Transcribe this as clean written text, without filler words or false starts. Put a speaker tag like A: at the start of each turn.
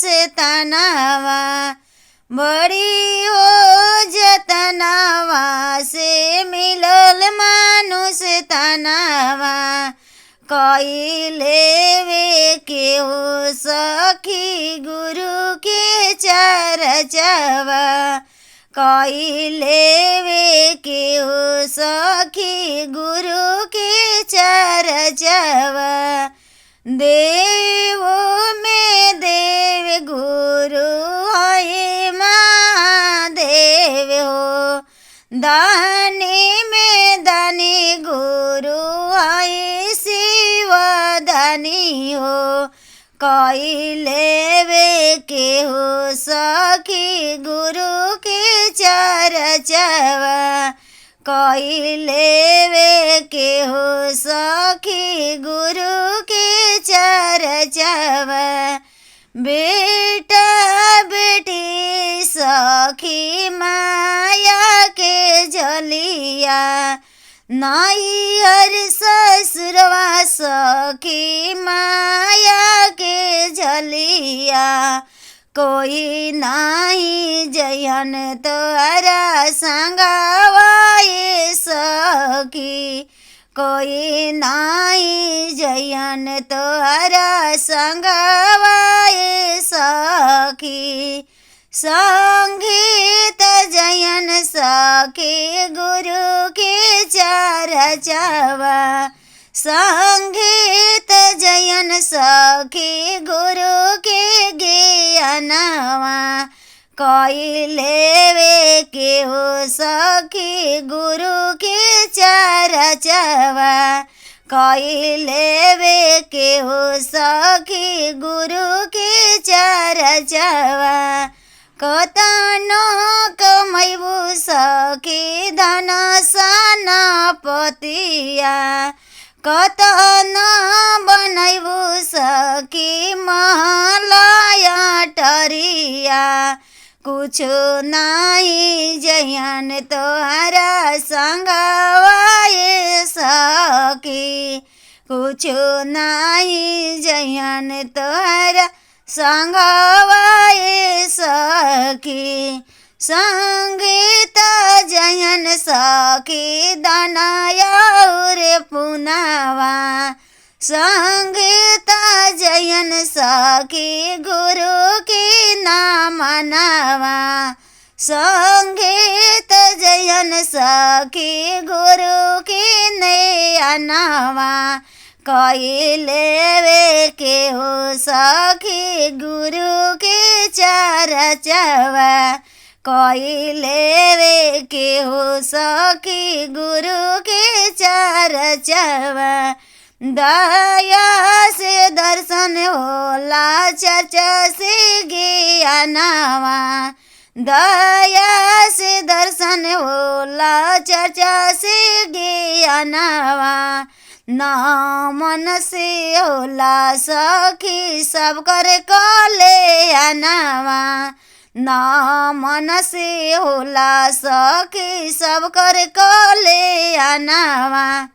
A: से तनावा बड़ी हो जतनावा से मिलल मानुष तनावा कई लेवे के हो सखी गुरु के चरचवा कई लेवे के हो सखी गुरु के चरचवा देव में देव गुरु है महादेव हो दानी में दानी गुरु है शिव दानी हो कई लेवे के हो सखी गुरु के चरचवा कई लेवे के हो सखी गुरु के चरचवा बेटा बेटी सखी माया के जलिया नैहर ससुरवा सखी माया के जलिया कोई नाही जयन तोहरा संगवाए सखी कोई नाही जयन तोहरा संगवाए सखी संगीत जयन सखी गुरु के चरचवा संगीत जयन सखी गुरु के ज्ञानवा कई लेवे के हो सखी गुरु के चरचवा कई लेवे के हो सखी गुरु के चरचवा कतनो कमैबू सखी धन सना पतिया कतनो बनैबू सखी महलया टरिया कुछ नाही जयन तोहरा संगवाए सखी कुछ नाही जयन तोहरा संगवाए सखी संगीत जयन सखी दनायर पुनावा संगीत जयन सखी गुरु की नामनावा संगीत जयन सखी गुरु की नयनावा कई लेवे के हो सखी गुरु के चरचवा कई लेवे के हो सखी गुरु के चरचवा दया से दर्शन होला चर्चा से ज्ञानवा दया से दर्शन होला चर्चा से ज्ञानवा ना मन से होला सखी सब कर कले आनावा ना मन से होला सखी सब कर कले आनावा।